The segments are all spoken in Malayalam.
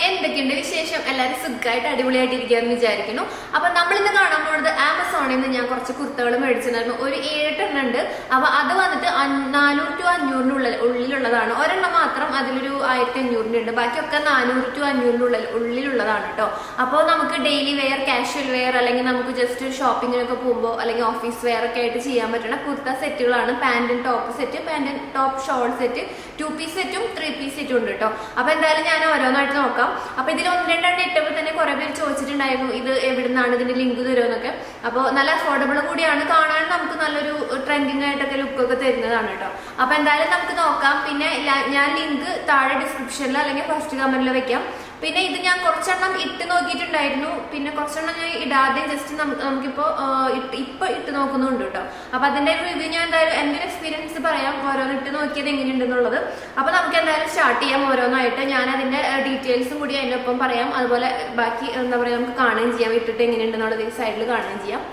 എന്തൊക്കെയുണ്ട് വിശേഷം? എല്ലാവരും സുഖമായിട്ട് അടിപൊളിയായിട്ടിരിക്കുകയെന്ന് വിചാരിക്കുന്നു. അപ്പൊ നമ്മളിന്ന് കാണാൻ പോകുന്നത് ആമസോണിൽ നിന്ന് ഞാൻ കുറച്ച് കുർത്തകൾ മേടിച്ചിട്ടുണ്ടായിരുന്നു. ഒരു 7-8 എണ്ണം ഉണ്ട്. അപ്പൊ അത് വന്നിട്ട് 400 to 500 ഉള്ളിലുള്ളതാണ്. ഒരെണ്ണം മാത്രം അതിലൊരു 1500 ഉണ്ട്. ബാക്കിയൊക്കെ 400 to 500 ഉള്ളിലുള്ളതാണ് കേട്ടോ. അപ്പോൾ നമുക്ക് ഡെയിലി വെയർ, കാഷ്വൽ വെയർ, അല്ലെങ്കിൽ നമുക്ക് ജസ്റ്റ് ഷോപ്പിങ്ങിനൊക്കെ പോകുമ്പോൾ അല്ലെങ്കിൽ ഓഫീസ് വെയർ ഒക്കെ ആയിട്ട് ചെയ്യാൻ പറ്റുന്ന കുർത്ത സെറ്റുകളാണ്. പാന്റും ടോപ്പ് സെറ്റ്, പാന്റും ടോപ്പ് ഷോൾ സെറ്റ്, 2 പീസ് സെറ്റും 3 പീസ് സെറ്റും ഉണ്ട് കേട്ടോ. അപ്പൊ എന്തായാലും ഞാൻ ഓരോന്നായിട്ട് നോക്കാം. അപ്പൊ ഇതിൽ 1-2 ഇട്ടപ്പോൾ തന്നെ കുറെ പേര് ചോദിച്ചിട്ടുണ്ടായിരുന്നു ഇത് എവിടുന്നാണ്, ഇതിന്റെ ലിങ്ക് തരുമെന്നൊക്കെ. അപ്പോൾ നല്ല അഫോർഡബിൾ കൂടിയാണ്, കാണാൻ നമുക്ക് നല്ലൊരു ട്രെൻഡിങ് ആയിട്ടൊക്കെ ലുക്കൊക്കെ തരുന്നതാണ് കേട്ടോ. അപ്പൊ എന്തായാലും നമുക്ക് നോക്കാം. പിന്നെ ഞാൻ ലിങ്ക് താഴെ ഡിസ്ക്രിപ്ഷനിൽ അല്ലെങ്കിൽ ഫസ്റ്റ് കമന്റിൽ വെക്കാം. പിന്നെ ഇത് ഞാൻ കുറച്ചെണ്ണം ഇട്ട് നോക്കിയിട്ടുണ്ടായിരുന്നു, പിന്നെ കുറച്ചെണ്ണം ഞാൻ ഇടാതെ ജസ്റ്റ് നമുക്കിപ്പോ ഇട്ട് നോക്കുന്നുണ്ട് കേട്ടോ. അപ്പൊ അതിന്റെ റിവ്യൂ ഞാൻ എന്തായാലും എന്റെ എക്സ്പീരിയൻസ് പറയാം, ഓരോന്ന് ഇട്ട് നോക്കിയത് എങ്ങനെയുണ്ടെന്നുള്ളത്. അപ്പൊ നമുക്ക് എന്തായാലും സ്റ്റാർട്ട് ചെയ്യാം ഓരോന്നായിട്ട്. ഞാൻ അതിന്റെ ഡീറ്റെയിൽസും കൂടി അതിന്റെ ഒപ്പം പറയാം. അതുപോലെ ബാക്കി എന്താ പറയാ നമുക്ക് കാണുകയും ചെയ്യാം, ഇട്ടിട്ട് എങ്ങനെയുണ്ടെന്നുള്ളത് ഈ സൈഡിൽ കാണുകയും ചെയ്യാം.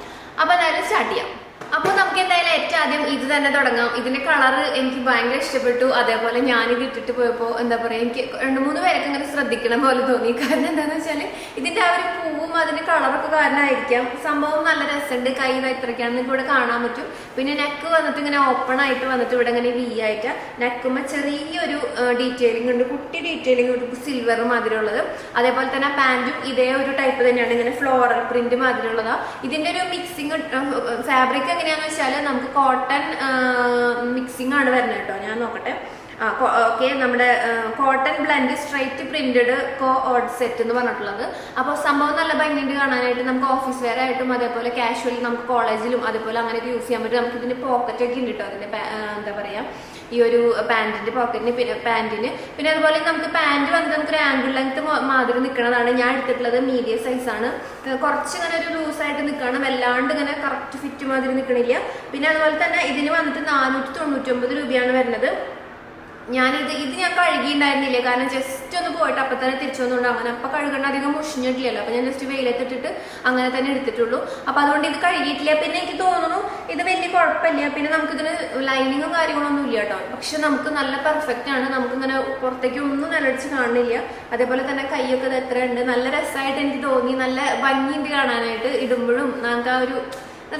അപ്പൊ എന്തായാലും സ്റ്റാർട്ട് ചെയ്യാം. അപ്പൊ നമുക്ക് എന്തായാലും ഏറ്റവും ആദ്യം ഇത് തന്നെ തുടങ്ങാം. ഇതിന്റെ കളർ എനിക്ക് ഭയങ്കര ഇഷ്ടപ്പെട്ടു. അതേപോലെ ഞാനിത് ഇട്ടിട്ട് പോയപ്പോ എന്താ പറയാ, എനിക്ക് 2-3 പേരൊക്കെ ഇങ്ങനെ ശ്രദ്ധിക്കണം പോലെ തോന്നി. കാരണം എന്താന്ന് വെച്ചാല് ഇതിന്റെ ആ ഒരു പൂവും അതിന്റെ കളറൊക്കെ കാരണമായിരിക്കാം. സംഭവം നല്ല രസമുണ്ട്. കൈ ഇത്രയ്ക്കാണെന്ന് ഇവിടെ കാണാൻ പറ്റും. പിന്നെ നെക്ക് വന്നിട്ട് ഇങ്ങനെ ഓപ്പൺ ആയിട്ട് വന്നിട്ട് ഇവിടെ ഇങ്ങനെ വി ആയിട്ട് നെക്കുമ്പോ ചെറിയൊരു ഡീറ്റെയിലിംഗ് ഉണ്ട്, കുട്ടി ഡീറ്റെയിലിംഗ് ഉണ്ട്, സിൽവർ മാതിരിയുള്ളത്. അതേപോലെ തന്നെ പാന്റും ഇതേ ഒരു ടൈപ്പ് തന്നെയാണ്, ഇങ്ങനെ ഫ്ലോറൽ പ്രിന്റ് മാതിരിയുള്ളതാ. ഇതിന്റെ ഒരു മിക്സിങ് ഫാബ്രിക് എങ്ങനെയാന്ന് വെച്ചാല് നമുക്ക് കോട്ടൺ മിക്സിംഗ് ആണ് വരുന്നത് കേട്ടോ. ഞാൻ നോക്കട്ടെ. ഓക്കെ, നമ്മുടെ cotton blend straight printed odd set എന്ന് പറഞ്ഞിട്ടുള്ളത്. അപ്പോൾ സംഭവം നല്ല ഭംഗിയുണ്ട് കാണാനായിട്ട്. നമുക്ക് ഓഫീസ് വെയർ ആയിട്ടും അതേപോലെ കാഷ്വലി നമുക്ക് കോളേജിലും അതേപോലെ അങ്ങനെയൊക്കെ യൂസ് ചെയ്യാൻ പറ്റും. നമുക്ക് ഇതിന്റെ പോക്കറ്റ് ഒക്കെ ഉണ്ട് കേട്ടോ. അതിന്റെ എന്താ പറയാ, ഈ ഒരു പാന്റിന്റെ പോക്കറ്റിന്, പിന്നെ പാന്റിന്, പിന്നെ അതുപോലെ നമുക്ക് പാന്റ് വന്നിട്ട് നമുക്കൊരു ആംഗിൾ ലെങ്ത് മാതിരി നിൽക്കുന്നതാണ്. ഞാൻ എടുത്തിട്ടുള്ളത് മീഡിയം സൈസ് ആണ്. കുറച്ച് ഇങ്ങനെ ഒരു ലൂസായിട്ട് നിൽക്കണം, വല്ലാണ്ട് ഇങ്ങനെ കറക്റ്റ് ഫിറ്റ് മാതിരി നിൽക്കണില്ല. പിന്നെ അതുപോലെ തന്നെ ഇതിന് വന്നിട്ട് 499 രൂപയാണ് വരുന്നത്. ഞാൻ കഴുകിയിട്ടുണ്ടായിരുന്നില്ല, കാരണം ജസ്റ്റ് ഒന്ന് പോയിട്ട് അപ്പൊ തന്നെ തിരിച്ചു വന്നുകൊണ്ട് അങ്ങനെ അപ്പൊ കഴുകേണ്ട അധികം മുഷിഞ്ഞിട്ടില്ലല്ലോ. അപ്പൊ ഞാൻ ജസ്റ്റ് വെയിലത്തിട്ടിട്ട് അങ്ങനെ തന്നെ എടുത്തിട്ടുള്ളൂ. അപ്പൊ അതുകൊണ്ട് ഇത് കഴുകിയിട്ടില്ല. പിന്നെ എനിക്ക് തോന്നുന്നു ഇത് വലിയ കുഴപ്പമില്ല. പിന്നെ നമുക്കിതിന് ലൈനിങ്ങും കാര്യങ്ങളൊന്നും ഇല്ല കേട്ടോ. പക്ഷെ നമുക്ക് നല്ല പെർഫെക്റ്റ് ആണ്. നമുക്കിങ്ങനെ പുറത്തേക്ക് ഒന്നും നിലടിച്ച് കാണുന്നില്ല. അതേപോലെ തന്നെ കൈയൊക്കെ ഇത് എത്ര ഉണ്ട്, നല്ല രസമായിട്ട് എനിക്ക് തോന്നി. നല്ല ഭംഗിയുണ്ട് കാണാനായിട്ട്. ഇടുമ്പോഴും നമുക്ക് ആ ഒരു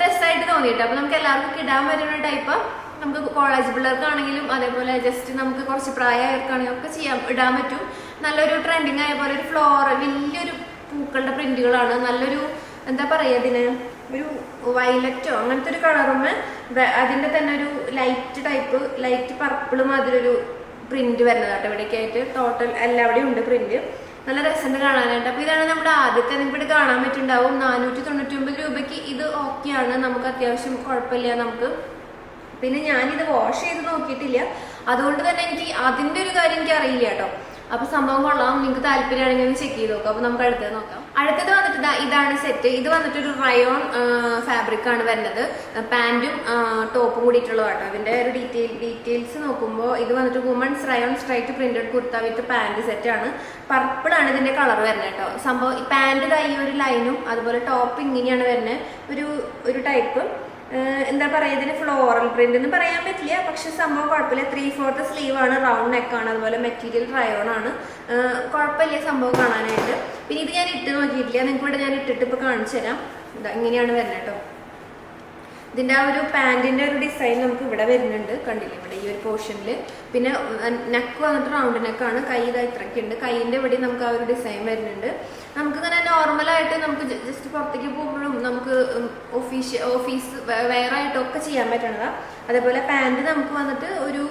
രസമായിട്ട് തോന്നിയിട്ട്. അപ്പൊ നമുക്ക് എല്ലാവർക്കും ഇടാൻ പറ്റുന്ന ടൈപ്പ്, നമുക്ക് കോളേജ് പിള്ളേർക്കാണെങ്കിലും അതേപോലെ ജസ്റ്റ് നമുക്ക് കുറച്ച് പ്രായമായവർക്കാണെങ്കിലും ഒക്കെ ഇടാൻ പറ്റും. നല്ലൊരു ട്രെൻഡിങ് ആയ പോലെ ഒരു ഫ്ലോറൽ വലിയൊരു പൂക്കളുടെ പ്രിന്റുകളാണ്. നല്ലൊരു എന്താ പറയുക, ഇതിന് ഒരു വയലറ്റോ അങ്ങനത്തെ ഒരു കളറും അതിന്റെ തന്നെ ഒരു ലൈറ്റ് ടൈപ്പ്, ലൈറ്റ് പർപ്പിൾ മാതിരി ഒരു പ്രിന്റ് വരുന്നതാട്ടോ. ഇവിടേക്ക് ആയിട്ട് ടോട്ടൽ എല്ലാവിടെയും ഉണ്ട് പ്രിന്റ്. നല്ല രസമുണ്ട് കാണാനായിട്ട്. അപ്പൊ ഇതാണ് നമ്മുടെ ആദ്യത്തെ. നിങ്ങൾക്ക് ഇവിടെ കാണാൻ പറ്റുണ്ടാവും 499 രൂപയ്ക്ക് ഇത് ഓക്കെയാണ്. നമുക്ക് അത്യാവശ്യം കുഴപ്പമില്ല നമുക്ക്. പിന്നെ ഞാനിത് വാഷ് ചെയ്ത് നോക്കിയിട്ടില്ല, അതുകൊണ്ട് തന്നെ എനിക്ക് അതിന്റെ ഒരു കാര്യം എനിക്ക് അറിയില്ല കേട്ടോ. അപ്പൊ സംഭവം കൊള്ളാം. നിങ്ങൾക്ക് താല്പര്യമാണെങ്കിൽ ചെക്ക് ചെയ്ത് നോക്കാം. അപ്പൊ നമുക്ക് അടുത്തത് നോക്കാം. അടുത്തത് വന്നിട്ട് ഇതാണ് സെറ്റ്. ഇത് വന്നിട്ട് ഒരു റയോൺ ഫാബ്രിക് ആണ് വരുന്നത്. പാന്റും ടോപ്പും കൂടിയിട്ടുള്ളത് കേട്ടോ. ഇതിന്റെ ഒരു ഡീറ്റെയിൽസ് നോക്കുമ്പോൾ ഇത് വന്നിട്ട് women's rayon straight printed kurta with pant set ആണ്. പർപ്പിൾ ആണ് ഇതിന്റെ കളർ വരുന്നത് കേട്ടോ. സംഭവം പാന്റ് ഈ ഒരു ലൈനും അതുപോലെ ടോപ്പ് ഇങ്ങനെയാണ് വരുന്നത്. ഒരു ടൈപ്പ് എന്താ പറയുക, ഇതിന് ഫ്ലോറൽ പ്രിന്റ് എന്ന് പറയാൻ പറ്റില്ല, പക്ഷെ സംഭവം കുഴപ്പമില്ല. 3/4 സ്ലീവ് ആണ്, റൗണ്ട് നെക്കാണ്, അതുപോലെ മെറ്റീരിയൽ റയോൺ ആണ്. കുഴപ്പമില്ല സംഭവം കാണാനായിട്ട്. പിന്നെ ഇത് ഞാൻ ഇട്ട് നോക്കിയിട്ടില്ല, നിങ്ങൾക്ക് ഇവിടെ ഞാൻ ഇട്ടിട്ട് ഇപ്പൊ കാണിച്ചു തരാം. ഇങ്ങനെയാണ് വരുന്നത് കേട്ടോ. ഇതിന്റെ ആ ഒരു പാന്റിന്റെ ഒരു ഡിസൈൻ നമുക്ക് ഇവിടെ വരുന്നുണ്ട്, കണ്ടില്ലേ ഇവിടെ ഈ ഒരു പോർഷനിൽ. പിന്നെ നെക്ക് വന്നിട്ട് റൗണ്ട് നെക്കാണ്. കൈ ഇത്രയ്ക്ക് ഉണ്ട്. കൈയിന്റെ ഇവിടെ നമുക്ക് ആ ഒരു ഡിസൈൻ വരുന്നുണ്ട്. നമുക്കിങ്ങനെ നോർമലായിട്ട് നമുക്ക് ജസ്റ്റ് പുറത്തേക്ക് പോകുമ്പോഴും നമുക്ക് ഓഫീസ് വെയർ ആയിട്ടൊക്കെ ചെയ്യാൻ പറ്റണതാ. അതേപോലെ പാന്റ് നമുക്ക് വന്നിട്ട് ഒരു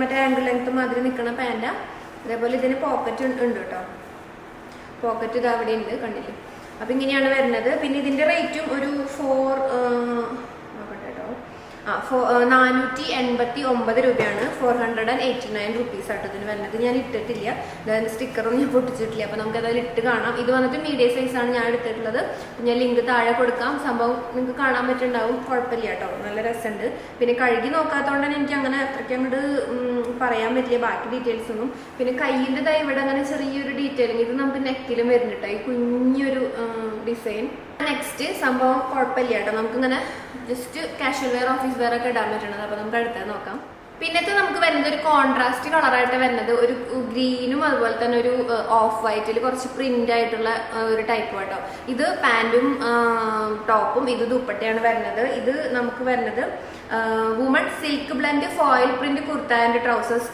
മറ്റേ ആംഗിൾ ലെങ്ത് മാതിരി നിൽക്കുന്ന പാന്റാ. അതേപോലെ ഇതിന് പോക്കറ്റ് ഉണ്ട് കേട്ടോ. പോക്കറ്റ് ഇത് അവിടെ ഉണ്ട്, കണ്ടില്ലേ. അപ്പൊ ഇങ്ങനെയാണ് വരുന്നത്. പിന്നെ ഇതിന്റെ റേറ്റും ഒരു 489 രൂപയാണ്. 489 റുപ്പീസ് ആട്ടോ ഇതിന് വരുന്നത്. ഞാൻ ഇട്ടിട്ടില്ല, അതായത് സ്റ്റിക്കറൊന്നും ഞാൻ പൊട്ടിച്ചിട്ടില്ല. അപ്പൊ നമുക്ക് അതായത് ഇട്ട് കാണാം. ഇത് വന്നിട്ട് മീഡിയം സൈസ് ആണ് ഞാൻ എടുത്തിട്ടുള്ളത്. ഞാൻ ലിങ്ക് താഴെ കൊടുക്കാം. സംഭവം നിങ്ങൾക്ക് കാണാൻ പറ്റുന്നുണ്ടാവും. കുഴപ്പമില്ല കേട്ടോ, നല്ല രസമുണ്ട്. പിന്നെ കഴുകി നോക്കാത്തതുകൊണ്ട് തന്നെ എനിക്ക് അങ്ങനെ അത്രയ്ക്ക് അങ്ങോട്ട് പറയാൻ പറ്റില്ല ബാക്കി ഡീറ്റെയിൽസ് ഒന്നും. പിന്നെ കയ്യിൻ്റെ ഇവിടെ അങ്ങനെ ചെറിയൊരു ഡീറ്റെയിലിംഗ് ഇത് നമുക്ക് നെക്കിലും വരുന്നുണ്ട്, ഈ കുഞ്ഞൊരു ഡിസൈൻ. നെക്സ്റ്റ് സംഭവം കുഴപ്പമില്ല കേട്ടോ. നമുക്കിങ്ങനെ just casual wear, office wear ഒക്കെ ഇടാൻ പറ്റണത്. അപ്പൊ നമുക്ക് അടുത്തത് നോക്കാം. പിന്നത്തെ നമുക്ക് വരുന്നത് ഒരു കോൺട്രാസ്റ്റ് കളറായിട്ട് വരുന്നത് ഒരു ഗ്രീനും അതുപോലെ തന്നെ ഒരു ഓഫ് വൈറ്റിൽ കുറച്ച് പ്രിന്റ് ആയിട്ടുള്ള ഒരു ടൈപ്പ് കേട്ടോ. ഇത് പാന്റും ടോപ്പും ഇത് ദുപ്പട്ടയാണ് വരുന്നത്. ഇത് നമുക്ക് വരുന്നത് woman silk blend foil print kurta and trousers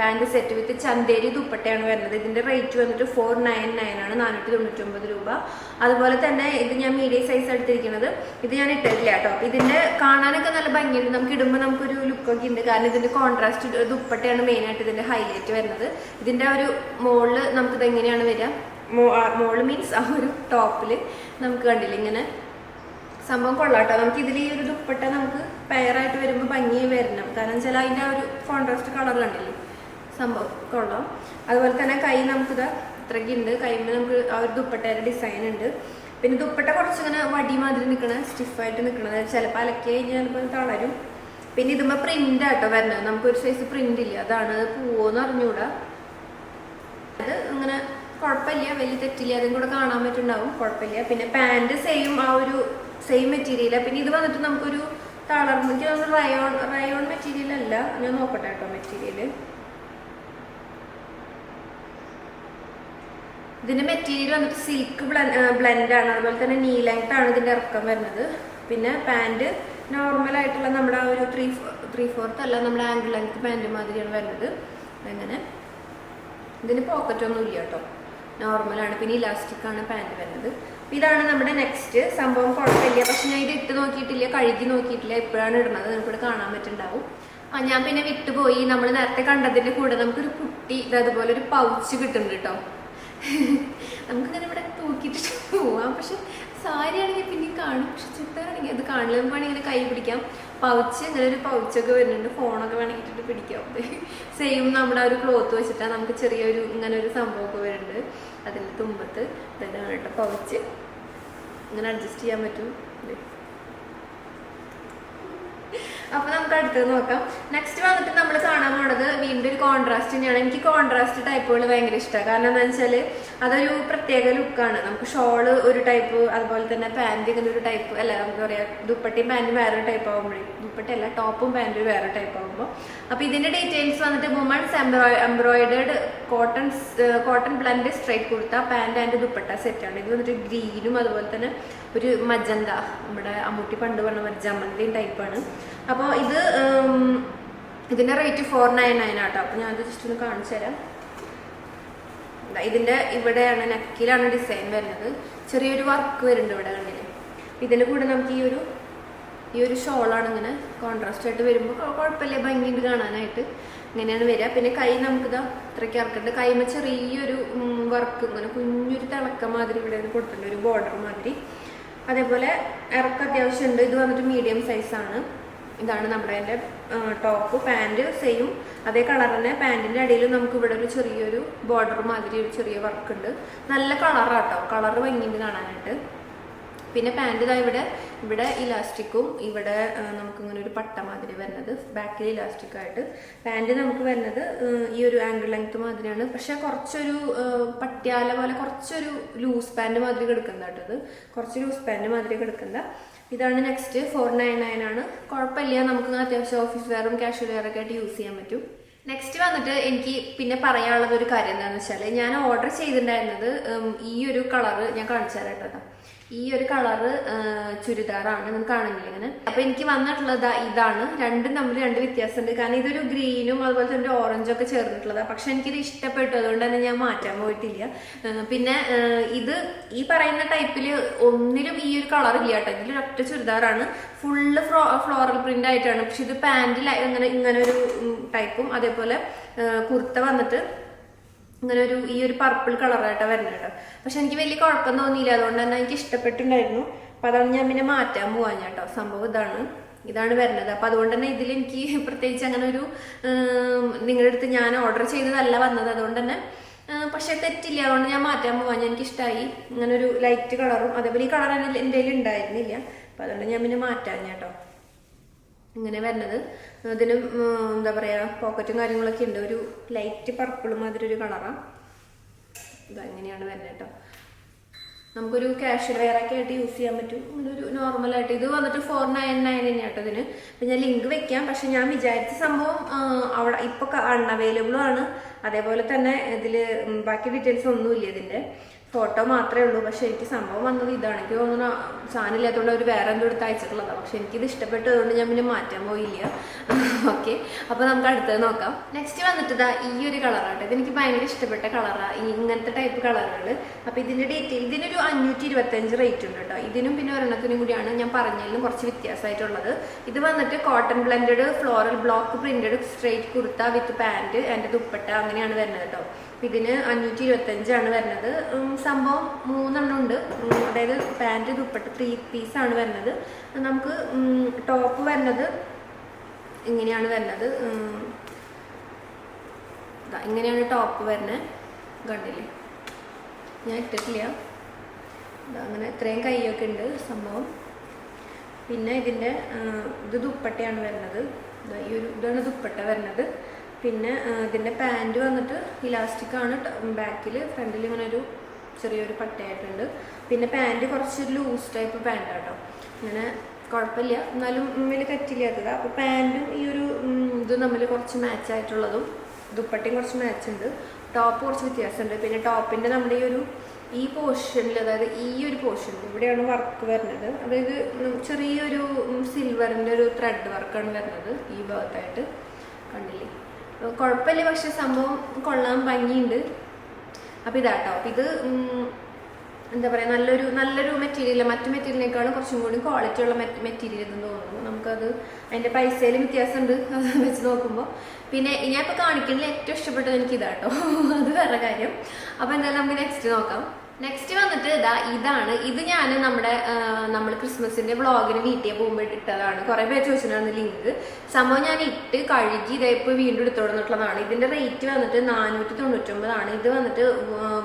pant set വിത്ത് ചന്തേരി ദുപ്പട്ടയാണ് വരുന്നത്. ഇതിന്റെ റേറ്റ് വന്നിട്ട് 499 ആണ്, 499 രൂപ. അതുപോലെ തന്നെ ഇത് ഞാൻ മീഡിയം സൈസ് എടുത്തിരിക്കുന്നത്. ഇത് ഞാൻ ഇട്ടിട്ടില്ല കേട്ടോ. അപ്പൊ ഇതിന്റെ കാണാനൊക്കെ നല്ല ഭംഗിയുണ്ട്, നമുക്ക് ഇടുമ്പോൾ നമുക്കൊരു ലുക്കൊക്കെ ഉണ്ട്. കാരണം ഇതിന്റെ കോൺട്രാസ്റ്റ് ദുപ്പട്ടയാണ് മെയിൻ ആയിട്ട് ഇതിന്റെ ഹൈലൈറ്റ് വരുന്നത്. ഇതിന്റെ ഒരു മോളില് നമുക്കിത് എങ്ങനെയാണ് വരിക, മോള് മീൻസ് ആ ഒരു ടോപ്പില് നമുക്ക് കണ്ടില്ല ഇങ്ങനെ സംഭവം കൊള്ളാട്ടോ. നമുക്ക് ഇതിൽ ഈ ഒരു ദുപ്പട്ട നമുക്ക് പെയറായിട്ട് വരുമ്പോൾ ഭംഗിയായി വരണം. കാരണം വെച്ചാൽ അതിൻ്റെ ആ ഒരു കോൺട്രാസ്റ്റ് കളർ കണ്ടില്ലേ, സംഭവം കൊള്ളാം. അതുപോലെ തന്നെ കൈ നമുക്കിത് ഇത്രയ്ക്കുണ്ട്, കൈമ്മ നമുക്ക് ആ ഒരു ദുപ്പട്ടയുടെ ഡിസൈൻ ഉണ്ട്. പിന്നെ ദുപ്പട്ട കുറച്ചിങ്ങനെ വടി മാതിരി നിൽക്കണ സ്റ്റിഫായിട്ട് നിൽക്കണത്, ചിലപ്പോൾ അലക്കി കഴിഞ്ഞാൽ ചിലപ്പോൾ തളരും. പിന്നെ ഇതുമ്പോൾ പ്രിന്റ് ആട്ടോ വരുന്നത്, നമുക്കൊരു സൈസ് പ്രിന്റ് ഇല്ല, അതാണ് പോവോന്ന് അറിഞ്ഞൂടാ. അത് അങ്ങനെ കുഴപ്പമില്ല, വലിയ തെറ്റില്ല, അതും കൂടെ കാണാൻ പറ്റുണ്ടാവും, കുഴപ്പമില്ല. പിന്നെ പാൻറ് ആ ഒരു സെയിം മെറ്റീരിയൽ. പിന്നെ ഇത് വന്നിട്ട് നമുക്കൊരു തളർന്നിട്ട് റയോൺ മെറ്റീരിയൽ അല്ല, ഞാൻ നോക്കട്ടെ കേട്ടോ മെറ്റീരിയൽ. ഇതിന്റെ മെറ്റീരിയൽ വന്നിട്ട് സിൽക്ക് ബ്ലെൻഡ് ആണ്. അതുപോലെ തന്നെ നീ ലെങ്ത് ആണ് ഇതിന്റെ ഇറക്കം വരുന്നത്. പിന്നെ പാൻറ് നോർമൽ ആയിട്ടുള്ള നമ്മുടെ ആ ഒരു 3/4 അല്ല, നമ്മുടെ ആംഗിൾ ലെങ്ത് പാൻറ് മാതിരിയാണ് വരുന്നത്. അങ്ങനെ ഇതിന് പോക്കറ്റ് ഒന്നും ഇല്ല കേട്ടോ, നോർമലാണ്. പിന്നെ ഇലാസ്റ്റിക് ആണ് പാൻറ് വരുന്നത്. ഇതാണ് നമ്മുടെ നെക്സ്റ്റ് സംഭവം. കുഴപ്പമില്ല, പക്ഷെ ഞാൻ ഇത് ഇട്ട് നോക്കിയിട്ടില്ല, കഴുകി നോക്കിയിട്ടില്ല, എപ്പോഴാണ് ഇടുന്നത് നമുക്കിവിടെ കാണാൻ പറ്റുന്നുണ്ടാവും. ഞാൻ പിന്നെ വിട്ടുപോയി. നമ്മൾ നേരത്തെ കണ്ടതിന്റെ കൂടെ നമുക്കൊരു കുട്ടി അതുപോലെ ഒരു പൗച്ച് കിട്ടുന്നുണ്ട് കേട്ടോ. നമുക്കിങ്ങനെ ഇവിടെ തൂക്കിയിട്ട് പോവാം, പക്ഷെ സാരി ആണെങ്കിൽ പിന്നെയും കാണും, പക്ഷെ ചുറ്റാണെങ്കിൽ അത് കാണില്ല. നമുക്ക് വേണമെങ്കിൽ ഇങ്ങനെ കൈ പിടിക്കാം. പൗച്ച് ഇങ്ങനെ ഒരു പൗച്ചൊക്കെ വരുന്നുണ്ട്, ഫോണൊക്കെ വേണമെങ്കിൽ ഇട്ടിട്ട് പിടിക്കാം. സെയിം നമ്മുടെ ഒരു ക്ലോത്ത് വെച്ചിട്ടാണ് നമുക്ക് ചെറിയൊരു ഇങ്ങനെ ഒരു സംഭവമൊക്കെ വരുന്നുണ്ട് അതിൻ്റെ തുമ്പത്ത്. ഇതാണ് കേട്ടോ പൗച്ച്, ഇങ്ങനെ അഡ്ജസ്റ്റ് ചെയ്യാൻ പറ്റും. അപ്പൊ നമുക്ക് അടുത്തത് നോക്കാം. നെക്സ്റ്റ് വന്നിട്ട് നമ്മൾ കാണാൻ പോണത് വീണ്ടും ഒരു കോൺട്രാസ്റ്റ് തന്നെയാണ്. എനിക്ക് കോൺട്രാസ്റ്റ് ടൈപ്പുകൾ ഭയങ്കര ഇഷ്ടമാണ്. കാരണം എന്താ വെച്ചാൽ അതൊരു പ്രത്യേക ലുക്കാണ്. നമുക്ക് ഷോള് ഒരു ടൈപ്പ്, അതുപോലെ തന്നെ പാൻറ് ഇങ്ങനെ ഒരു ടൈപ്പ്, അല്ല എന്താ പറയുക, ദുപ്പട്ടയും പാൻറ്റും വേറൊരു ടൈപ്പ് ആകുമ്പോഴേ, ദുപ്പട്ടയല്ല ടോപ്പും പാൻറ്റും വേറെ ടൈപ്പ് ആകുമ്പോൾ. അപ്പൊ ഇതിന്റെ ഡീറ്റെയിൽസ് വന്നിട്ട് women's embroidered cotton blend straight kurta pant and dupatta സെറ്റാണ്. ഇത് വന്നിട്ട് ഗ്രീനും അതുപോലെ തന്നെ ഒരു മജന്ത, നമ്മുടെ അമ്മൂട്ടി പണ്ട് പറഞ്ഞ പോലെ ജമന്തിയും ടൈപ്പാണ്. അപ്പോൾ ഇതിന്റെ റേറ്റ് 499 ആട്ടോ. അപ്പൊ ഞാൻ അത് ജസ്റ്റ് ഒന്ന് കാണിച്ചു തരാം. ഇതിന്റെ ഇവിടെയാണ് നെക്കിലാണ് ഡിസൈൻ വരുന്നത്, ചെറിയൊരു വർക്ക് വരുന്നുണ്ട് ഇവിടെ കണ്ടില്ലേ. ഇതിന്റെ കൂടെ നമുക്ക് ഈ ഒരു ഷോളാണ് ഇങ്ങനെ കോൺട്രാസ്റ്റ് ആയിട്ട് വരുമ്പോൾ കുഴപ്പമില്ല, ഭംഗിയുണ്ട് കാണാനായിട്ട്. ഇങ്ങനെയാണ് വരിക. പിന്നെ കൈ നമുക്കിതാ ഇത്രയ്ക്ക് ഇറക്കുന്നുണ്ട്, കൈമ ചെറിയൊരു വർക്ക് ഇങ്ങനെ കുഞ്ഞൊരു തിളക്കം മാതിരി ഇവിടെ കൊടുത്തിട്ടുണ്ട്, ഒരു ബോർഡർ മാതിരി. അതേപോലെ ഇറക്കം അത്യാവശ്യം ഉണ്ട്. ഇത് വന്നിട്ട് മീഡിയം സൈസാണ്. ഇതാണ് നമ്മുടെ അതിൻ്റെ ടോപ്പ്. പാൻറ് സെയിം അതേ കളർ തന്നെ. പാൻറ്റിൻ്റെ അടിയിൽ നമുക്ക് ഇവിടെ ഒരു ചെറിയൊരു ബോർഡർ മാതിരി ഒരു ചെറിയ വർക്ക് ഉണ്ട്. നല്ല കളറാട്ടോ, കളർ ഭംഗിയുണ്ട് കാണാനായിട്ട്. പിന്നെ പാൻറ് ഇതാ ഇവിടെ ഇലാസ്റ്റിക്കും ഇവിടെ നമുക്കിങ്ങനെ ഒരു പട്ട മാതിരി വരുന്നത്, ബാക്കിൽ ഇലാസ്റ്റിക് ആയിട്ട്. പാൻറ് നമുക്ക് വരുന്നത് ഈ ഒരു ആംഗിൾ ലെങ്ത് മാതിരിയാണ്, പക്ഷെ കുറച്ചൊരു പട്യാല പോലെ കുറച്ചൊരു ലൂസ് പാൻറ് മാതിരി കിടക്കുന്ന കേട്ടത്, കുറച്ച് ലൂസ് പാൻറ് മാതിരി കിടക്കുന്ന. ഇതാണ് നെക്സ്റ്റ് 499 ആണ്. കുഴപ്പമില്ല, നമുക്ക് അത്യാവശ്യം ഓഫീസ് വെയറും കാഷ്വൽ വെയറൊക്കെ ആയിട്ട് യൂസ് ചെയ്യാൻ പറ്റും. നെക്സ്റ്റ് വന്നിട്ട് എനിക്ക് പിന്നെ പറയാനുള്ളത് ഒരു കാര്യം എന്താണെന്ന് വെച്ചാൽ, ഞാൻ ഓർഡർ ചെയ്തിട്ടുണ്ടായിരുന്നത് ഈ ഒരു കളറ് ഞാൻ കാണിച്ചു തരാം കേട്ടോ. ഈ ഒരു കളറ് ചുരിദാറാണ്, നിങ്ങൾക്ക് കാണുന്നില്ല ഇങ്ങനെ. അപ്പൊ എനിക്ക് വന്നിട്ടുള്ളത് ഇതാണ്. രണ്ടും തമ്മിൽ രണ്ട് വ്യത്യാസമുണ്ട്. കാരണം ഇതൊരു ഗ്രീനും അതുപോലെ തന്നെ ഒരു ഓറഞ്ചും ഒക്കെ ചേർന്നിട്ടുള്ളതാണ്. പക്ഷെ എനിക്കിത് ഇഷ്ടപ്പെട്ടു, അതുകൊണ്ട് തന്നെ ഞാൻ മാറ്റാൻ പോയിട്ടില്ല. പിന്നെ ഇത് ഈ പറയുന്ന ടൈപ്പിൽ ഒന്നിലും ഈ ഒരു കളർ ഇല്ല കേട്ടോ. ഇതിൽ ഒറ്റ ചുരിദാറാണ്, ഫുള്ള് ഫ്ലോറൽ പ്രിന്റ് ആയിട്ടാണ്. പക്ഷെ ഇത് പാൻറ്റിൽ ഇങ്ങനെ ഒരു ടൈപ്പും, അതേപോലെ കുർത്ത വന്നിട്ട് ഇങ്ങനെ ഈ ഒരു പർപ്പിൾ കളറായിട്ടാണ് വരുന്നത് കേട്ടോ. പക്ഷെ എനിക്ക് വലിയ കുഴപ്പം തോന്നിയില്ല, അതുകൊണ്ട് തന്നെ എനിക്ക് ഇഷ്ടപ്പെട്ടിട്ടുണ്ടായിരുന്നു. അപ്പൊ അതാണ് ഞാൻ പിന്നെ മാറ്റാൻ പോവാൻ കേട്ടോ. സംഭവം ഇതാണ് വരുന്നത്. അപ്പൊ അതുകൊണ്ട് തന്നെ ഇതിൽ എനിക്ക് പ്രത്യേകിച്ച് അങ്ങനെ ഒരു നിങ്ങളുടെ അടുത്ത് ഞാൻ ഓർഡർ ചെയ്തതല്ല വന്നത്, അതുകൊണ്ട് തന്നെ പക്ഷെ തെറ്റില്ല, അതുകൊണ്ട് ഞാൻ മാറ്റാൻ പോവാൻ. എനിക്ക് ഇഷ്ടമായി ഇങ്ങനെ ഒരു ലൈറ്റ് കളറും, അതേപോലെ ഈ കളർ എൻ്റെ കയ്യിൽ ഉണ്ടായിരുന്നില്ല. അപ്പൊ അതുകൊണ്ട് ഞാൻ പിന്നെ മാറ്റാൻ കേട്ടോ. ഇങ്ങനെ വരുന്നത് ഇതിന് എന്താ പറയുക, പോക്കറ്റും കാര്യങ്ങളൊക്കെ ഉണ്ട്. ഒരു ലൈറ്റ് പർപ്പിൾ മാതിരി ഒരു കളറാണ്. ഇങ്ങനെയാണ് വരുന്നത് കേട്ടോ. നമുക്കൊരു കാഷ്വൽ വെയർ ഒക്കെ ആയിട്ട് യൂസ് ചെയ്യാൻ പറ്റും. ഒരു നോർമലായിട്ട് ഇത് വന്നിട്ട് 499 തന്നെയാട്ടോ ഇതിന്. അപ്പം ഞാൻ ലിങ്ക് വെക്കാം. പക്ഷെ ഞാൻ വിചാരിച്ച സംഭവം അവിടെ ഇപ്പോൾ അൺഅവൈലബിളും ആണ്. അതേപോലെ തന്നെ ഇതിൽ ബാക്കി ഡീറ്റെയിൽസ് ഒന്നുമില്ല, ഇതിൻ്റെ ഫോട്ടോ മാത്രമേ ഉള്ളൂ. പക്ഷെ എനിക്ക് സംഭവം വന്നത് ഇതാണ്. എനിക്ക് തോന്നുന്നു സാധനം ഇല്ലാത്തതുകൊണ്ട് അവർ വേറെ എന്തോ എടുത്ത് അയച്ചിട്ടുള്ളതാണ്. പക്ഷെ എനിക്കിത് ഇഷ്ടപ്പെട്ടതുകൊണ്ട് ഞാൻ പിന്നെ മാറ്റാൻ പോയില്ല. ഓക്കെ, അപ്പോൾ നമുക്ക് അടുത്തത് നോക്കാം. നെക്സ്റ്റ് വന്നിട്ട് ഇതാ ഈ ഒരു കളറാട്ടോ. ഇതെനിക്ക് ഭയങ്കര ഇഷ്ടപ്പെട്ട കളറാണ്, ഇങ്ങനത്തെ ടൈപ്പ് കളറുകൾ. അപ്പോൾ ഇതിൻ്റെ ഡീറ്റെയിൽ ഇതിനൊരു 525 റേറ്റ് ഉണ്ട് കേട്ടോ. ഇതിനും പിന്നെ ഒരെണ്ണത്തിനും കൂടിയാണ് ഞാൻ പറഞ്ഞതിലും കുറച്ച് വ്യത്യാസമായിട്ടുള്ളത്. ഇത് വന്നിട്ട് cotton blended floral block printed straight kurta with pant and dupatta അങ്ങനെയാണ് വരുന്നത് കേട്ടോ. ഇതിന് 525 വരുന്നത്. സംഭവം 3 ഉണ്ട്. അതായത് പാൻറ് ദുപ്പട്ട 3 പീസാണ് വരുന്നത്. നമുക്ക് ടോപ്പ് വരുന്നത് ഇങ്ങനെയാണ് വരുന്നത്. ഇങ്ങനെയാണ് ടോപ്പ് വരുന്നത്. കണ്ടില്ലേ, ഞാൻ ഇട്ടിട്ടില്ല. അങ്ങനെ ഇത്രയും കൈയൊക്കെ ഉണ്ട് സംഭവം. പിന്നെ ഇതിൻ്റെ ഇത് ദുപ്പട്ടയാണ് വരുന്നത്. ഇതാണ് ദുപ്പട്ട വരുന്നത്. പിന്നെ ഇതിൻ്റെ പാൻറ് വന്നിട്ട് ഇലാസ്റ്റിക്കാണ്. ബാക്കിൽ ഫ്രണ്ടിൽ ഇങ്ങനെ ഒരു ചെറിയൊരു പട്ടയായിട്ടുണ്ട്. പിന്നെ പാൻറ് കുറച്ച് ലൂസ് ടൈപ്പ് പാൻറ് കേട്ടോ. ഇങ്ങനെ കുഴപ്പമില്ല, എന്നാലും വലിയ കറ്റില്ലാത്തത്. അപ്പോൾ പാൻറ്റും ഈ ഒരു ഇത് തമ്മിൽ കുറച്ച് മാച്ച് ആയിട്ടുള്ളതും ദുപ്പട്ടയും കുറച്ച് മാച്ച് ഉണ്ട്. ടോപ്പ് കുറച്ച് വ്യത്യാസമുണ്ട്. പിന്നെ ടോപ്പിൻ്റെ നമ്മുടെ ഈ പോർഷനിൽ, അതായത് ഈ ഒരു പോർഷനിൽ ഇവിടെയാണ് വർക്ക് വരുന്നത്. അതായത് ചെറിയൊരു സിൽവറിൻ്റെ ഒരു ത്രെഡ് വർക്കാണ് വരുന്നത് ഈ ഭാഗത്തായിട്ട്. കണ്ടില്ലേ, കുഴപ്പമില്ല. പക്ഷെ സംഭവം കൊള്ളാൻ ഭംഗിയുണ്ട്. അപ്പം ഇതാട്ടോ. ഇത് എന്താ പറയുക, നല്ലൊരു മെറ്റീരിയൽ. മറ്റു മെറ്റീരിയലിനേക്കാളും കുറച്ചും കൂടി ക്വാളിറ്റി ഉള്ള മെറ്റീരിയൽ എന്ന് തോന്നുന്നു. നമുക്കത് അതിൻ്റെ പൈസയിൽ വ്യത്യാസമുണ്ട് അത് വെച്ച് നോക്കുമ്പോൾ. പിന്നെ ഞാൻ ഇപ്പോൾ കാണിക്കുന്നതിൽ ഏറ്റവും ഇഷ്ടപ്പെട്ടത് എനിക്ക് ഇതാട്ടോ. അത് വേറെ കാര്യം. അപ്പോൾ എന്തായാലും നമുക്ക് നെക്സ്റ്റ് നോക്കാം. നെക്സ്റ്റ് വന്നിട്ട് ഇതാണ്. ഇത് ഞാൻ നമ്മൾ ക്രിസ്മസിന്റെ വ്ളോഗിന് വീട്ടിൽ പോകുമ്പോൾ ഇട്ടതാണ്. കുറേ പേര് ചോദിച്ചിട്ടുണ്ടായിരുന്നു ലിങ്ക്. സംഭവം ഞാൻ ഇട്ട് കഴുകി ഇതായിപ്പോൾ വീണ്ടും എടുത്തോടുന്നിട്ടുള്ളതാണ്. ഇതിന്റെ റേറ്റ് വന്നിട്ട് 499. ഇത് വന്നിട്ട്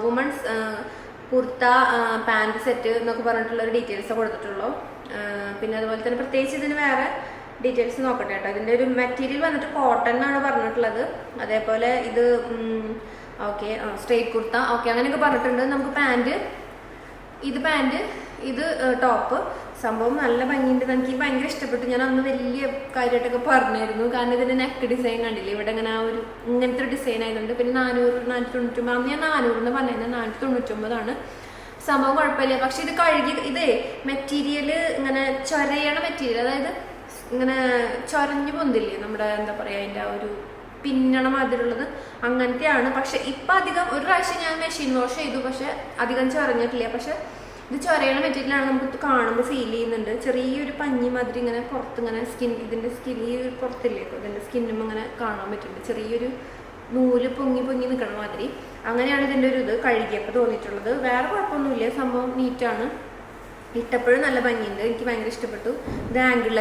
വുമൺസ് കുർത്ത പാൻറ് സെറ്റ് എന്നൊക്കെ പറഞ്ഞിട്ടുള്ളൊരു ഡീറ്റെയിൽസ് കൊടുത്തിട്ടുള്ളൂ. പിന്നെ അതുപോലെ തന്നെ പ്രത്യേകിച്ച് ഇതിന് വേറെ ഡീറ്റെയിൽസ് നോക്കട്ടെ കേട്ടോ. ഇതിൻ്റെ ഒരു മെറ്റീരിയൽ വന്നിട്ട് കോട്ടൺ എന്നാണ് പറഞ്ഞിട്ടുള്ളത്. അതേപോലെ ഇത് ഓക്കെ സ്ട്രേറ്റ് കുർത്ത ഓക്കെ അങ്ങനെയൊക്കെ പറഞ്ഞിട്ടുണ്ട്. നമുക്ക് പാൻറ് ഇത് ടോപ്പ്. സംഭവം നല്ല ഭംഗിയുണ്ട്. എനിക്ക് ഭയങ്കര ഇഷ്ടപ്പെട്ടു. ഞാൻ അന്ന് വലിയ കാര്യമായിട്ടൊക്കെ പറഞ്ഞായിരുന്നു. കാരണം ഇതിൻ്റെ നെക്ക് ഡിസൈൻ കണ്ടില്ലേ, ഇവിടെ ഇങ്ങനെ ഇങ്ങനത്തെ ഒരു ഡിസൈൻ ആയതുകൊണ്ട്. പിന്നെ 499. അന്ന് ഞാൻ 400 പറഞ്ഞത് 499. സംഭവം കുഴപ്പമില്ല. പക്ഷെ ഇത് ഇതേ മെറ്റീരിയൽ ഇങ്ങനെ ചൊരയണ മെറ്റീരിയൽ, അതായത് ഇങ്ങനെ ചൊരഞ്ഞു പൊന്തില്ലേ നമ്മുടെ എന്താ പറയുക, അതിൻ്റെ ആ ഒരു പിന്നണ മാതിരിയുള്ളത് അങ്ങനത്തെയാണ്. പക്ഷെ ഇപ്പം അധികം ഒരു പ്രാവശ്യം ഞാൻ മെഷീൻ വാഷ് ചെയ്തു, പക്ഷെ അധികം ചൊരഞ്ഞിട്ടില്ല. പക്ഷെ ഇത് ചൊരയണ മെറ്റീരിയലാണ്. നമുക്ക് കാണുമ്പോൾ ഫീൽ ചെയ്യുന്നുണ്ട്. ചെറിയൊരു പഞ്ഞി മാതിരി ഇങ്ങനെ പുറത്തിങ്ങനെ ഇതിൻ്റെ സ്കിൻ ഈ പുറത്തില്ലേ, ഇതിൻ്റെ സ്കിന്നും ഇങ്ങനെ കാണാൻ പറ്റുന്നുണ്ട്. ചെറിയൊരു നൂല് പൊങ്ങി നിൽക്കണ മാതിരി. അങ്ങനെയാണ് ഇതിൻ്റെ ഒരു ഇത് കഴുകിയപ്പോൾ തോന്നിയിട്ടുള്ളത്. വേറെ കുഴപ്പമൊന്നുമില്ല. സംഭവം നീറ്റാണ്. ഇട്ടപ്പോഴും നല്ല ഭംഗിയുണ്ട്. എനിക്ക് ഭയങ്കര ഇഷ്ടപ്പെട്ടു. ഇത് ആംഗിൾ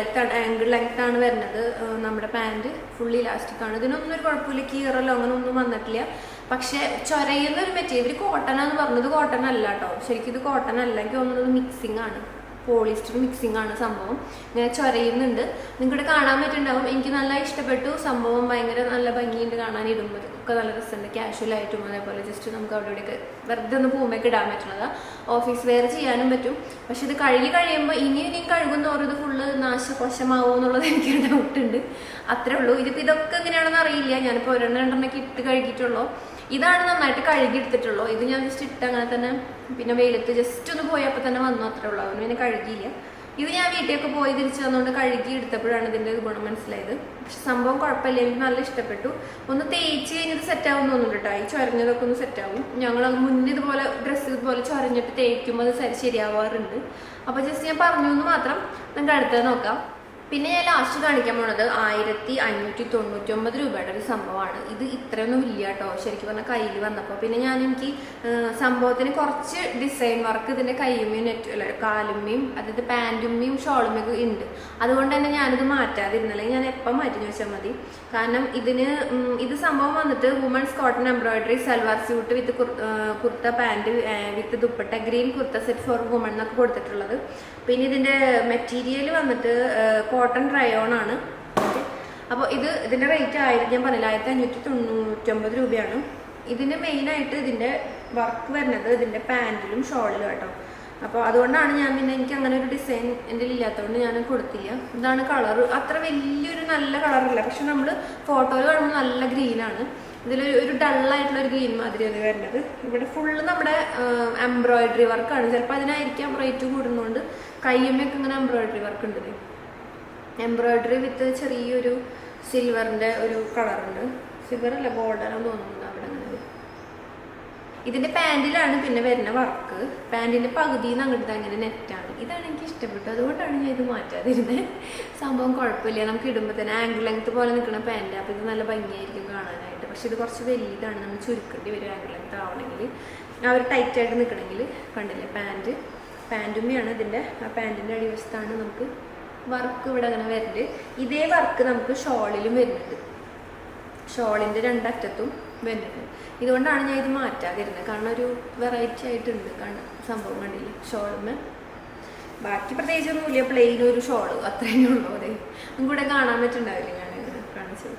ലെങ്ത് ആണ് വരുന്നത്. നമ്മുടെ പാൻറ് ഫുള്ളി ഇലാസ്റ്റിക് ആണ്. ഇതിനൊന്നും ഒരു കുഴപ്പമില്ല. കീറലോ അങ്ങനെ ഒന്നും വന്നിട്ടില്ല. പക്ഷെ ചൊരയുന്ന ഒരു മെറ്റീരിയൽ. കോട്ടനാന്ന് പറഞ്ഞത് കോട്ടൺ അല്ല കേട്ടോ. ശരിക്കും ഇത് കോട്ടൺ അല്ല. എനിക്ക് തോന്നുന്നത് മിക്സിംഗ് ആണ്, പോളിസ്റ്റർ മിക്സിംഗ് ആണ് സംഭവം. ഇങ്ങനെ ചൊരയുന്നുണ്ട്. നിങ്ങൾക്കിവിടെ കാണാൻ പറ്റുന്നുണ്ടാവും. എനിക്ക് നല്ല ഇഷ്ടപ്പെട്ടു. സംഭവം ഭയങ്കര നല്ല ഭംഗിയുണ്ട് കാണാൻ. ഇടുമ്പോൾ ഒക്കെ നല്ല രസമുണ്ട്. കാഷ്വലായിട്ടും അതേപോലെ ജസ്റ്റ് നമുക്ക് അവിടെ ഇവിടെയൊക്കെ വെറുതെ ഒന്ന് പോകുമ്പോഴേക്ക് ഇടാൻ പറ്റുന്നതാണ്. ഓഫീസ് വെയർ ചെയ്യാനും പറ്റും. പക്ഷെ ഇത് കഴിയുമ്പോൾ ഇനിയും കഴുകുന്നോറും ഇത് ഫുള്ള് നാശകോശമാവോ എന്നുള്ളത് എനിക്ക് ഡൗട്ടുണ്ട്. അത്രേ ഉള്ളൂ. ഇതൊക്കെ എങ്ങനെയാണെന്ന് അറിയില്ല. ഞാനിപ്പോൾ 2-2 ഇട്ട് കഴുകിയിട്ടുള്ളൂ. ഇതാണ് നന്നായിട്ട് കഴുകി എടുത്തിട്ടുള്ളൂ. ഇത് ഞാൻ ജസ്റ്റ് ഇട്ട് അങ്ങനെ തന്നെ പിന്നെ വെയിലത്ത് ജസ്റ്റ് ഒന്ന് പോയപ്പോൾ തന്നെ വന്നു, അത്രേ ഉള്ളൂ. അവന് പിന്നെ കഴുകിയില്ല. ഇത് ഞാൻ വീട്ടിലൊക്കെ പോയി തിരിച്ചു വന്നുകൊണ്ട് കഴുകി എടുത്തപ്പോഴാണ് ഇതിൻ്റെ ഗുണം മനസ്സിലായത്. പക്ഷെ സംഭവം കുഴപ്പമില്ല. എനിക്ക് നല്ല ഇഷ്ടപ്പെട്ടു. ഒന്ന് തേച്ച് കഴിഞ്ഞത് സെറ്റ് ആവും തോന്നുന്നുണ്ട് കേട്ടോ. ഈ ചൊരഞ്ഞതൊക്കെ ഒന്ന് സെറ്റ് ആവും. ഞങ്ങൾ മുന്നേ ഇതുപോലെ ഡ്രസ്സ് ഇതുപോലെ ചൊരഞ്ഞിട്ട് തേക്കുമ്പോൾ അത് ശരിയാവാറുണ്ട്. അപ്പോൾ ജസ്റ്റ് ഞാൻ പറഞ്ഞു എന്ന് മാത്രം. നമുക്ക് അടുത്തത് നോക്കാം. പിന്നെ ഞാൻ ലാസ്റ്റ് കാണിക്കാൻ പോണത് 1599 രൂപയുടെ ഒരു സംഭവമാണ്. ഇത് ഇത്രയൊന്നും ഇല്ല കേട്ടോ ശരിക്കും പറഞ്ഞാൽ കയ്യിൽ വന്നപ്പോൾ. പിന്നെ എനിക്ക് സംഭവത്തിന് കുറച്ച് ഡിസൈൻ വർക്ക് ഇതിൻ്റെ കയ്യുമ്മയും കാലുമ്മയും അതായത് പാൻറ്റുമ്മയും ഷോളുമ്മയൊക്കെ ഉണ്ട്. അതുകൊണ്ട് തന്നെ ഞാനിത് മാറ്റാതിരുന്നില്ലെങ്കിൽ ഞാൻ എപ്പം മാറ്റി ചോദിച്ചാൽ മതി. കാരണം ഇത് സംഭവം വന്നിട്ട് women's cotton embroidery salwar suit with kurta pant with dupatta green kurta set for woman എന്നൊക്കെ കൊടുത്തിട്ടുള്ളത്. പിന്നെ ഇതിൻ്റെ മെറ്റീരിയൽ വന്നിട്ട് കോട്ടൺ റയോൺ ആണ്. അപ്പോൾ ഇതിൻ്റെ റേറ്റ് ഞാൻ പറഞ്ഞില്ല 1599 രൂപയാണ്. ഇതിന് മെയിനായിട്ട് ഇതിൻ്റെ വർക്ക് വരുന്നത് ഇതിൻ്റെ പാൻറ്റിലും ഷോളിലും കേട്ടോ. അപ്പോൾ അതുകൊണ്ടാണ് ഞാൻ പിന്നെ എനിക്ക് അങ്ങനെ ഒരു ഡിസൈൻ എൻ്റെ ഇല്ലാത്തതുകൊണ്ട് ഞാൻ കൊടുത്തില്ല. ഇതാണ് കളർ. അത്ര വലിയൊരു നല്ല കളറില്ല, പക്ഷെ നമ്മൾ ഫോട്ടോയിൽ കാണുമ്പോൾ നല്ല ഗ്രീനാണ്. ഇതിലൊരു ഡള്ളായിട്ടുള്ള ഒരു ഗ്രീൻ മാതിരിയാണ് വരുന്നത്. ഇവിടെ ഫുള്ള് നമ്മുടെ എംബ്രോയിഡറി വർക്കാണ്. ചിലപ്പോൾ അതിനായിരിക്കാം റേറ്റ് കൂടുന്നതുകൊണ്ട് കയ്യമ്മയൊക്കെ ഇങ്ങനെ എംബ്രോയിഡറി വർക്ക് ഉണ്ട്. എംബ്രോയിഡറി വിത്ത് ചെറിയൊരു സിൽവറിൻ്റെ ഒരു കളറുണ്ട്. സിൽവർ അല്ല, ഗോൾഡനാണെന്ന് തോന്നുന്നുണ്ട് അവിടെ. അങ്ങനെ ഇതിൻ്റെ പാൻറ്റിലാണ് പിന്നെ വരുന്ന വർക്ക്. പാൻറ്റിൻ്റെ പകുതിയിൽ നിന്ന് അങ്ങോട്ട് അങ്ങനെ നെറ്റാണ്. ഇതാണ് എനിക്ക് ഇഷ്ടപ്പെട്ടു, അതുകൊണ്ടാണ് ഞാൻ ഇത് മാറ്റാതിരുന്നത്. സംഭവം കുഴപ്പമില്ല, നമുക്ക് ഇടുമ്പോൾ തന്നെ ആംഗിൾ ലെങ്ത് പോലെ നിൽക്കുന്ന പാൻറ്റ്. അപ്പോൾ ഇത് നല്ല ഭംഗിയായിരിക്കും കാണാനായിട്ട്. പക്ഷെ ഇത് കുറച്ച് വലിയതാണ്, നമ്മൾ ചുരുക്കേണ്ടി വരും ആംഗിൾ ലെങ്ത് ആവണമെങ്കിൽ. ആ ഒരു ടൈറ്റായിട്ട് നിൽക്കണമെങ്കിൽ. കണ്ടില്ലേ പാൻറ്റുമ്മയാണ് ഇതിൻ്റെ. ആ പാൻറ്റിൻ്റെ അടിവശത്താണ് നമുക്ക് വർക്ക് ഇവിടെ അങ്ങനെ വരുന്നുണ്ട്. ഇതേ വർക്ക് നമുക്ക് ഷോളിലും വരുന്നുണ്ട്. ഷോളിൻ്റെ രണ്ടറ്റത്തും വരുന്നുണ്ട്. ഇതുകൊണ്ടാണ് ഞാൻ ഇത് മാറ്റാതിരുന്നത്, കാരണം ഒരു വെറൈറ്റി ആയിട്ടുണ്ട്. സംഭവം കണ്ടില്ലേ ഷോളിന്. ബാക്കി പ്രത്യേകിച്ചൊന്നുമില്ല, പ്ലെയിൻ ഒരു ഷോള് അത്രയേ ഉള്ളൂ. അതെ കൂടെ കാണാൻ പറ്റുന്നുണ്ടാവില്ല, ഞാൻ കാണിച്ചത്.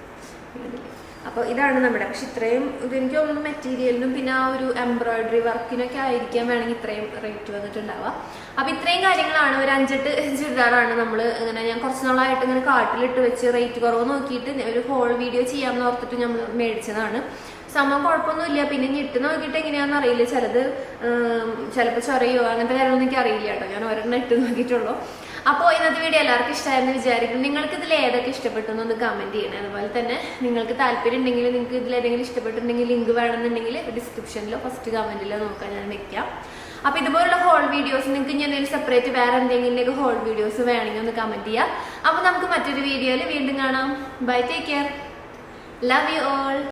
അപ്പോൾ ഇതാണ് നമ്മുടെ. പക്ഷെ ഇത്രയും ഇതെനിക്ക് തോന്നുന്നു മെറ്റീരിയലിനും പിന്നെ ആ ഒരു എംബ്രോയിഡറി വർക്കിനൊക്കെ ആയിരിക്കാൻ വേണമെങ്കിൽ ഇത്രയും റേറ്റ് വന്നിട്ടുണ്ടാവുക. അപ്പോൾ ഇത്രയും കാര്യങ്ങളാണ്. ഒരു 5-8 ചുരിദാറാണ് നമ്മൾ ഇങ്ങനെ ഞാൻ കുറച്ച് നാളായിട്ട് ഇങ്ങനെ കാർട്ടിലിട്ട് വെച്ച് റേറ്റ് കുറവ് നോക്കിയിട്ട് ഒരു ഹോൾ വീഡിയോ ചെയ്യാമെന്ന് ഓർത്തിട്ട് നമ്മൾ മേടിച്ചതാണ്. സംഭവം കുഴപ്പമൊന്നുമില്ല. പിന്നെ ഇട്ട് നോക്കിയിട്ട് എങ്ങനെയാണെന്ന് അറിയില്ല, ചിലപ്പോൾ ചൊറയോ അങ്ങനത്തെ കാര്യങ്ങളൊന്നും എനിക്ക് അറിയില്ല കേട്ടോ. ഞാൻ ഒരെണ്ണം ഇട്ട് നോക്കിയിട്ടുള്ളൂ. അപ്പോൾ ഇന്നത്തെ വീഡിയോ എല്ലാവർക്കും ഇഷ്ടമായെന്ന് വിചാരിക്കുന്നു. നിങ്ങൾക്ക് ഇതിൽ ഏതൊക്കെ ഇഷ്ടപ്പെട്ടു എന്നൊന്ന് കമൻറ്റ് ചെയ്യണേ. അതുപോലെ തന്നെ നിങ്ങൾക്ക് താല്പര്യം ഉണ്ടെങ്കിൽ, നിങ്ങൾക്ക് ഇതിലേതെങ്കിലും ഇഷ്ടപ്പെട്ടിട്ടുണ്ടെങ്കിൽ ലിങ്ക് വേണമെന്നുണ്ടെങ്കിൽ ഡിസ്ക്രിപ്ഷനിലോ ഫസ്റ്റ് കമൻറ്റിലോ നോക്കാൻ ഞാൻ വെക്കാം. അപ്പോൾ ഇതുപോലുള്ള ഹോൾ വീഡിയോസ് നിങ്ങൾക്ക് ഇനി എന്തെങ്കിലും സെപ്പറേറ്റ് വേറെ എന്തെങ്കിലും ഹോൾ വീഡിയോസ് വേണമെങ്കിൽ ഒന്ന് കമൻറ്റ് ചെയ്യാം. അപ്പോൾ നമുക്ക് മറ്റൊരു വീഡിയോയിൽ വീണ്ടും കാണാം. Bye, take care, love you all.